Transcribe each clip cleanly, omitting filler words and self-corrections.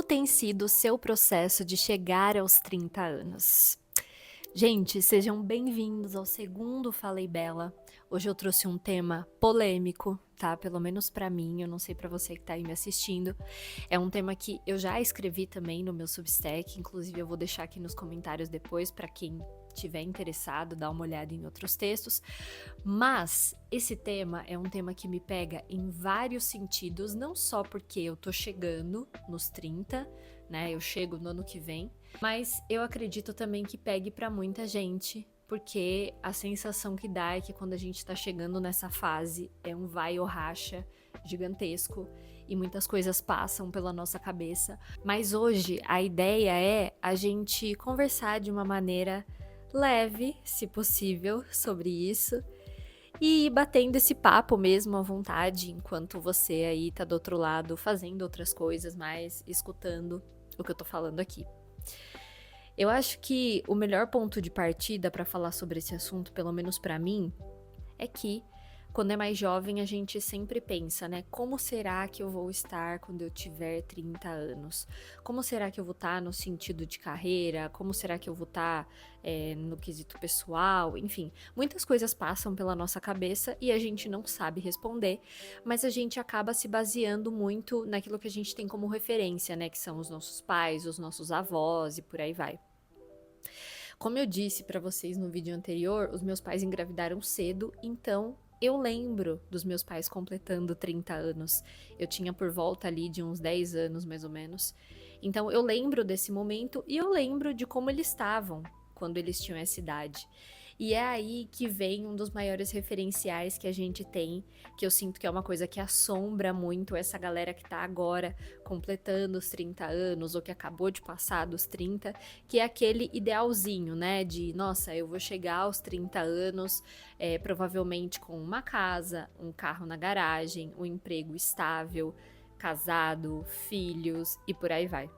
tem sido o seu processo de chegar aos 30 anos? Gente, sejam bem-vindos ao segundo Falei Bela. Hoje eu trouxe um tema polêmico, tá? Pelo menos pra mim, eu não sei pra você que tá aí me assistindo. É um tema que eu já escrevi também no meu Substack, inclusive eu vou deixar aqui nos comentários depois pra quem tiver interessado, dar uma olhada em outros textos. Mas esse tema é um tema que me pega em vários sentidos, não só porque eu tô chegando nos 30, né? Eu chego no ano que vem, mas eu acredito também que pegue pra muita gente, porque a sensação que dá é que quando a gente tá chegando nessa fase é um vai ou racha gigantesco e muitas coisas passam pela nossa cabeça. Mas hoje a ideia é a gente conversar de uma maneira leve, se possível, sobre isso e ir batendo esse papo mesmo à vontade, enquanto você aí tá do outro lado fazendo outras coisas, mas escutando o que eu tô falando aqui. Eu acho que o melhor ponto de partida para falar sobre esse assunto, pelo menos para mim, é que quando é mais jovem a gente sempre pensa, né? Como será que eu vou estar quando eu tiver 30 anos? Como será que eu vou estar no sentido de carreira? Como será que eu vou estar no quesito pessoal? Enfim, muitas coisas passam pela nossa cabeça e a gente não sabe responder, mas a gente acaba se baseando muito naquilo que a gente tem como referência, né? Que são os nossos pais, os nossos avós e por aí vai. Como eu disse para vocês no vídeo anterior, os meus pais engravidaram cedo, então eu lembro dos meus pais completando 30 anos. Eu tinha por volta ali de uns 10 anos, mais ou menos. Então eu lembro desse momento e eu lembro de como eles estavam quando eles tinham essa idade. E é aí que vem um dos maiores referenciais que a gente tem, que eu sinto que é uma coisa que assombra muito essa galera que tá agora completando os 30 anos ou que acabou de passar dos 30, que é aquele idealzinho, né? De, nossa, eu vou chegar aos 30 anos, provavelmente com uma casa, um carro na garagem, um emprego estável, casado, filhos e por aí vai.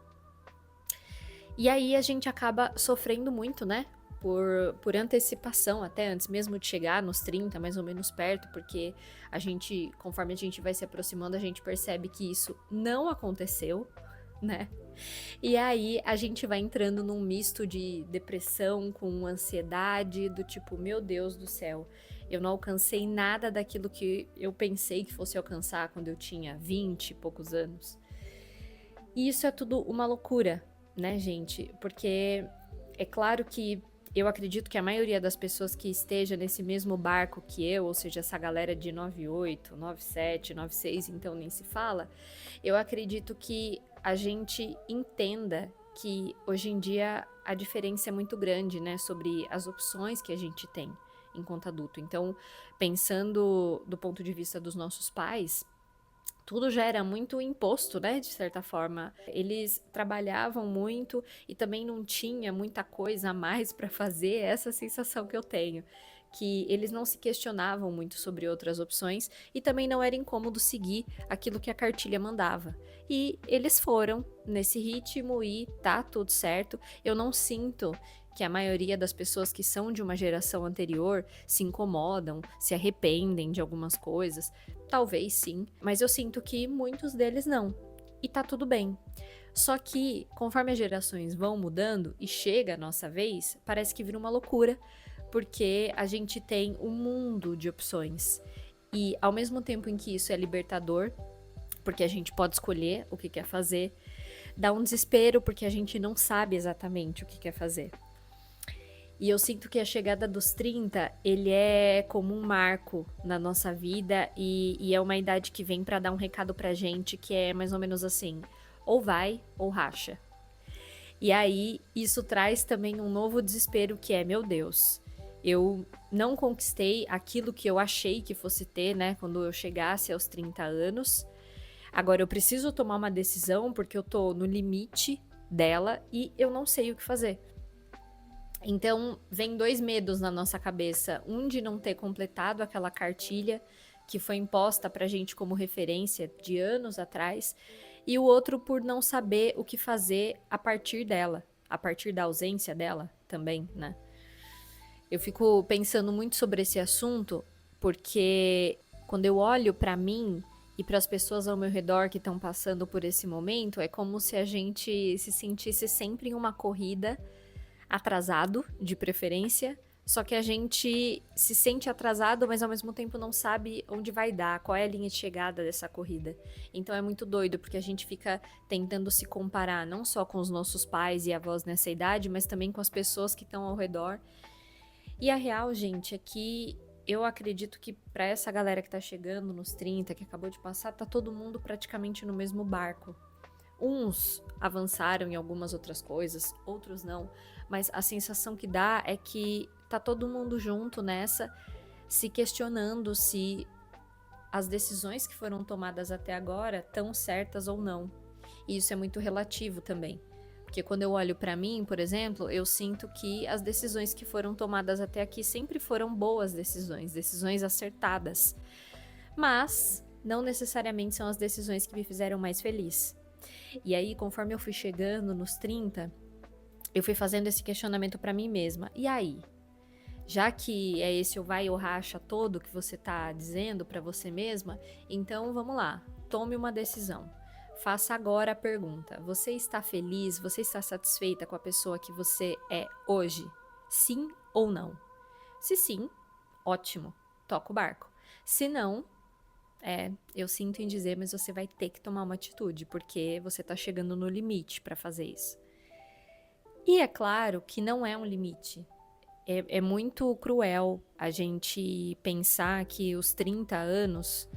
E aí a gente acaba sofrendo muito, né? Por antecipação, até antes mesmo de chegar nos 30, mais ou menos perto, porque a gente, conforme a gente vai se aproximando, a gente percebe que isso não aconteceu, né? E aí a gente vai entrando num misto de depressão com ansiedade, do tipo, meu Deus do céu, eu não alcancei nada daquilo que eu pensei que fosse alcançar quando eu tinha 20 e poucos anos. E isso é tudo uma loucura, né, gente? Porque é claro que eu acredito que a maioria das pessoas que esteja nesse mesmo barco que eu, ou seja, essa galera de 98, 97, 96, então nem se fala, eu acredito que a gente entenda que hoje em dia a diferença é muito grande, né, sobre as opções que a gente tem enquanto adulto. Então, pensando do ponto de vista dos nossos pais, tudo já era muito imposto, né, de certa forma. Eles trabalhavam muito e também não tinha muita coisa a mais para fazer, essa sensação que eu tenho. Que eles não se questionavam muito sobre outras opções e também não era incômodo seguir aquilo que a cartilha mandava. E eles foram nesse ritmo e tá tudo certo. Eu não sinto que a maioria das pessoas que são de uma geração anterior se incomodam, se arrependem de algumas coisas. Talvez sim, mas eu sinto que muitos deles não. E tá tudo bem. Só que, conforme as gerações vão mudando e chega a nossa vez, parece que vira uma loucura, porque a gente tem um mundo de opções. E ao mesmo tempo em que isso é libertador, porque a gente pode escolher o que quer fazer, dá um desespero porque a gente não sabe exatamente o que quer fazer. E eu sinto que a chegada dos 30, ele é como um marco na nossa vida e é uma idade que vem pra dar um recado pra gente que é mais ou menos assim, ou vai ou racha. E aí isso traz também um novo desespero que é, meu Deus, eu não conquistei aquilo que eu achei que fosse ter, né, quando eu chegasse aos 30 anos. Agora eu preciso tomar uma decisão porque eu tô no limite dela e eu não sei o que fazer. Então, vem dois medos na nossa cabeça. Um de não ter completado aquela cartilha que foi imposta pra gente como referência de anos atrás, e o outro por não saber o que fazer a partir dela, a partir da ausência dela também, né? Eu fico pensando muito sobre esse assunto porque quando eu olho pra mim E para as pessoas ao meu redor que estão passando por esse momento, é como se a gente se sentisse sempre em uma corrida, atrasado, de preferência, só que a gente se sente atrasado, mas ao mesmo tempo não sabe onde vai dar, qual é a linha de chegada dessa corrida. Então é muito doido, porque a gente fica tentando se comparar não só com os nossos pais e avós nessa idade, mas também com as pessoas que estão ao redor. E a real, gente, é que eu acredito que pra essa galera que tá chegando nos 30, que acabou de passar, tá todo mundo praticamente no mesmo barco. Uns avançaram em algumas outras coisas, outros não, mas a sensação que dá é que tá todo mundo junto nessa, se questionando se as decisões que foram tomadas até agora estão certas ou não. E isso é muito relativo também. Porque quando eu olho pra mim, por exemplo, eu sinto que as decisões que foram tomadas até aqui sempre foram boas decisões, decisões acertadas. Mas não necessariamente são as decisões que me fizeram mais feliz. E aí, conforme eu fui chegando nos 30, eu fui fazendo esse questionamento pra mim mesma. E aí? Já que é esse o vai ou racha todo que você tá dizendo pra você mesma, então vamos lá, tome uma decisão. Faça agora a pergunta: você está feliz? Você está satisfeita com a pessoa que você é hoje? Sim ou não? Se sim, ótimo, toca o barco. Se não, eu sinto em dizer, mas você vai ter que tomar uma atitude, porque você tá chegando no limite pra fazer isso. E é claro que não é um limite. É muito cruel a gente pensar que os 30 anos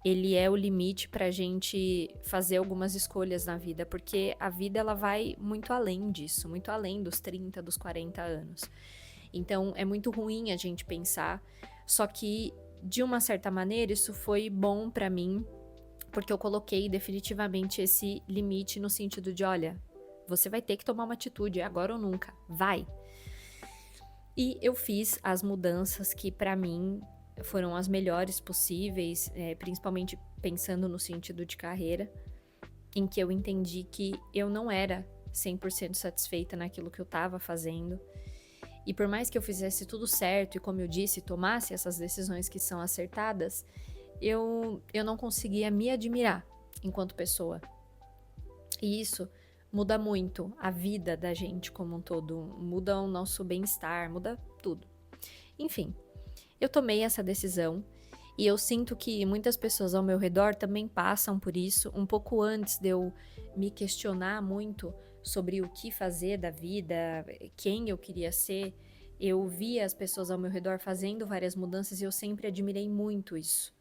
ele é o limite pra gente fazer algumas escolhas na vida, porque a vida ela vai muito além disso, muito além dos 30, dos 40 anos. Então é muito ruim a gente pensar, só que de uma certa maneira isso foi bom pra mim, porque eu coloquei definitivamente esse limite no sentido de, olha, você vai ter que tomar uma atitude, é agora ou nunca, vai. E eu fiz as mudanças que pra mim foram as melhores possíveis, principalmente pensando no sentido de carreira, em que eu entendi que eu não era 100% satisfeita naquilo que eu estava fazendo. E por mais que eu fizesse tudo certo e, como eu disse, tomasse essas decisões que são acertadas, eu não conseguia me admirar enquanto pessoa. E isso muda muito a vida da gente como um todo, muda o nosso bem-estar, muda tudo. Enfim, eu tomei essa decisão e eu sinto que muitas pessoas ao meu redor também passam por isso, um pouco antes de eu me questionar muito sobre o que fazer da vida, quem eu queria ser. Eu via as pessoas ao meu redor fazendo várias mudanças e eu sempre admirei muito isso.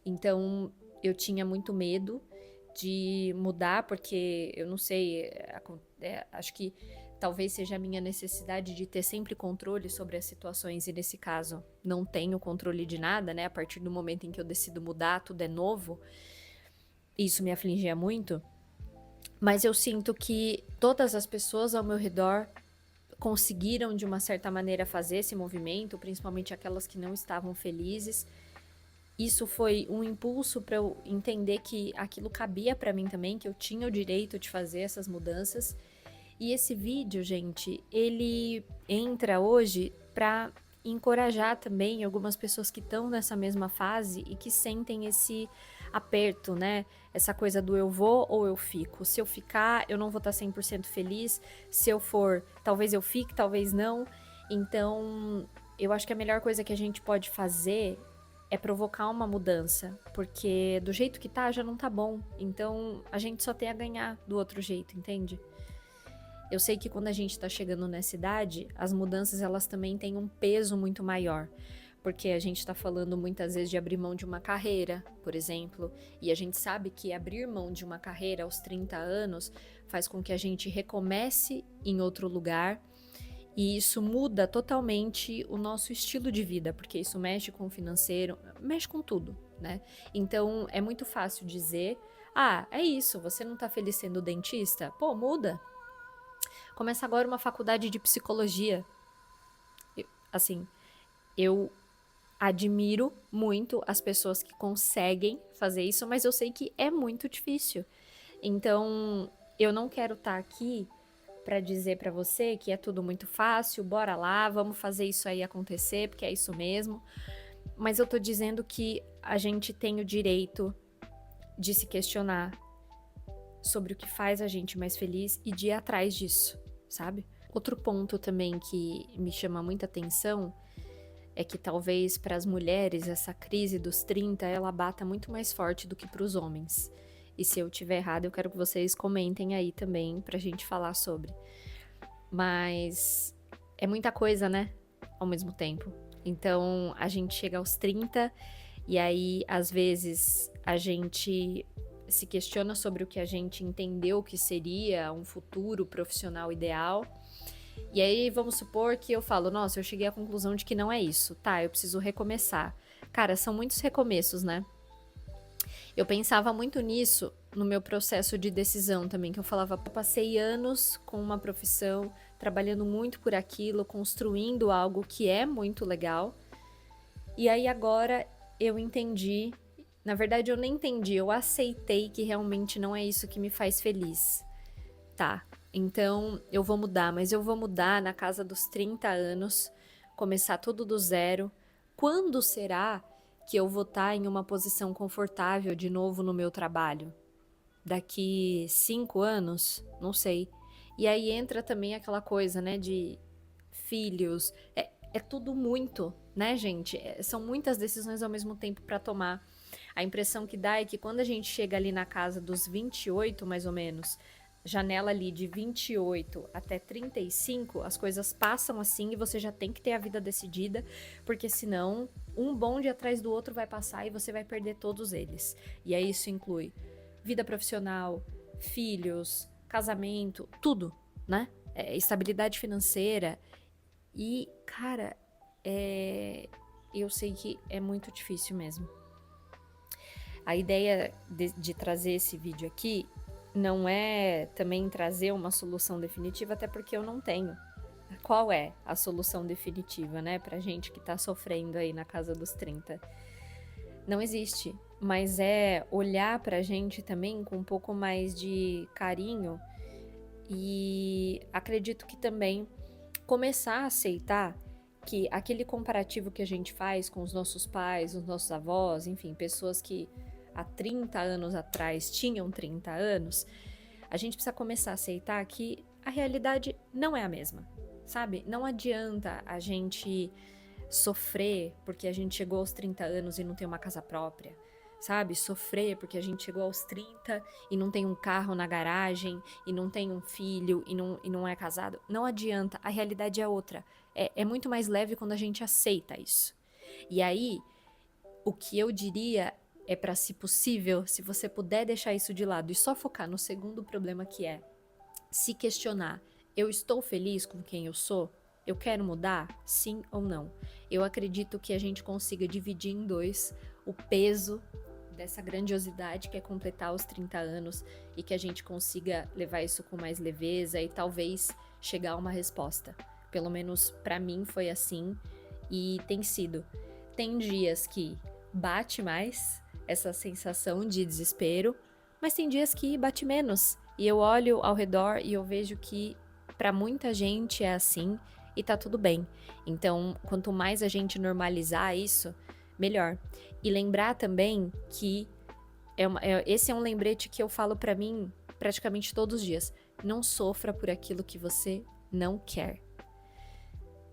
Então, eu tinha muito medo de mudar, porque eu não sei, acho que talvez seja a minha necessidade de ter sempre controle sobre as situações, e nesse caso não tenho controle de nada, né? A partir do momento em que eu decido mudar, tudo é novo. Isso me afligia muito, mas eu sinto que todas as pessoas ao meu redor conseguiram de uma certa maneira fazer esse movimento, principalmente aquelas que não estavam felizes. Isso foi um impulso para eu entender que aquilo cabia para mim também, que eu tinha o direito de fazer essas mudanças. E esse vídeo, gente, ele entra hoje para encorajar também algumas pessoas que estão nessa mesma fase e que sentem esse aperto, né? Essa coisa do eu vou ou eu fico. Se eu ficar, eu não vou estar 100% feliz. Se eu for, talvez eu fique, talvez não. Então, eu acho que a melhor coisa que a gente pode fazer é provocar uma mudança, porque do jeito que tá, já não tá bom. Então, a gente só tem a ganhar do outro jeito, entende? Eu sei que quando a gente tá chegando nessa idade, as mudanças elas também têm um peso muito maior, porque a gente tá falando muitas vezes de abrir mão de uma carreira, por exemplo, e a gente sabe que abrir mão de uma carreira aos 30 anos faz com que a gente recomece em outro lugar, e isso muda totalmente o nosso estilo de vida, porque isso mexe com o financeiro, mexe com tudo, né? Então é muito fácil dizer, é isso, você não tá feliz sendo dentista? Pô, muda. Começa agora uma faculdade de psicologia. Assim, eu admiro muito as pessoas que conseguem fazer isso, mas eu sei que é muito difícil. Então, eu não quero estar aqui para dizer para você que é tudo muito fácil, bora lá, vamos fazer isso aí acontecer, porque é isso mesmo. Mas eu tô dizendo que a gente tem o direito de se questionar sobre o que faz a gente mais feliz e de ir atrás disso, sabe? Outro ponto também que me chama muita atenção é que talvez para as mulheres essa crise dos 30 ela bata muito mais forte do que para os homens. E se eu tiver errado, eu quero que vocês comentem aí também pra gente falar sobre. Mas é muita coisa, né? Ao mesmo tempo. Então, a gente chega aos 30 e aí, às vezes, a gente se questiona sobre o que a gente entendeu que seria um futuro profissional ideal. E aí, vamos supor que eu falo, nossa, eu cheguei à conclusão de que não é isso. Tá, eu preciso recomeçar. Cara, são muitos recomeços, né? Eu pensava muito nisso no meu processo de decisão também, que eu falava, passei anos com uma profissão, trabalhando muito por aquilo, construindo algo que é muito legal. E aí agora eu entendi, na verdade eu nem entendi, eu aceitei que realmente não é isso que me faz feliz. Tá, então eu vou mudar, mas eu vou mudar na casa dos 30 anos, começar tudo do zero. Quando será que eu vou estar em uma posição confortável de novo no meu trabalho? Daqui 5 anos? Não sei. E aí entra também aquela coisa, né, de filhos. É tudo muito, né, gente? São muitas decisões ao mesmo tempo para tomar. A impressão que dá é que quando a gente chega ali na casa dos 28, mais ou menos, janela ali de 28 até 35, as coisas passam assim e você já tem que ter a vida decidida, porque senão um bonde atrás do outro vai passar e você vai perder todos eles. E aí isso inclui vida profissional, filhos, casamento, tudo, né? Estabilidade financeira. E, cara, eu sei que é muito difícil mesmo. A ideia de trazer esse vídeo aqui não é também trazer uma solução definitiva, até porque eu não tenho. Qual é a solução definitiva, né, pra gente que tá sofrendo aí na casa dos 30? Não existe, mas é olhar pra gente também com um pouco mais de carinho e acredito que também começar a aceitar que aquele comparativo que a gente faz com os nossos pais, os nossos avós, enfim, pessoas que há 30 anos atrás tinham 30 anos, a gente precisa começar a aceitar que a realidade não é a mesma, sabe? Não adianta a gente sofrer porque a gente chegou aos 30 anos e não tem uma casa própria, sabe? Sofrer porque a gente chegou aos 30 e não tem um carro na garagem, e não tem um filho, e não é casado. Não adianta, a realidade é outra. É muito mais leve quando a gente aceita isso. E aí, o que eu diria é para, se possível, se você puder deixar isso de lado e só focar no segundo problema, que é se questionar: eu estou feliz com quem eu sou? Eu quero mudar? Sim ou não? Eu acredito que a gente consiga dividir em dois o peso dessa grandiosidade que é completar os 30 anos e que a gente consiga levar isso com mais leveza e talvez chegar a uma resposta. Pelo menos para mim foi assim e tem sido. Tem dias que bate mais essa sensação de desespero, mas tem dias que bate menos. E eu olho ao redor e eu vejo que para muita gente é assim e tá tudo bem. Então, quanto mais a gente normalizar isso, melhor. E lembrar também que esse é um lembrete que eu falo para mim praticamente todos os dias. Não sofra por aquilo que você não quer.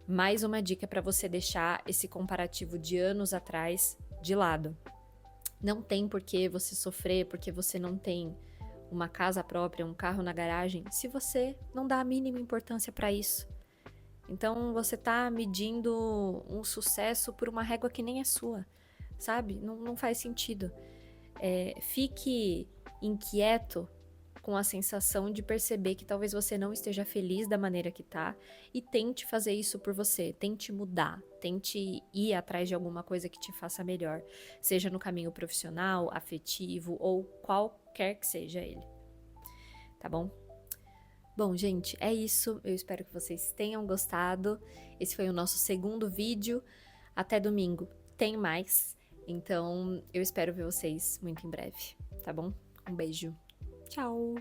Mais uma dica para você deixar esse comparativo de anos atrás de lado. Não tem por que você sofrer porque você não tem uma casa própria, um carro na garagem, se você não dá a mínima importância para isso. Então você tá medindo um sucesso por uma régua que nem é sua, sabe? Não faz sentido. Fique inquieto com a sensação de perceber que talvez você não esteja feliz da maneira que tá e tente fazer isso por você, tente mudar, tente ir atrás de alguma coisa que te faça melhor, seja no caminho profissional, afetivo ou qualquer que seja ele, tá bom? Bom, gente, é isso, eu espero que vocês tenham gostado, esse foi o nosso segundo vídeo, até domingo tem mais, então eu espero ver vocês muito em breve, tá bom? Um beijo. Tchau!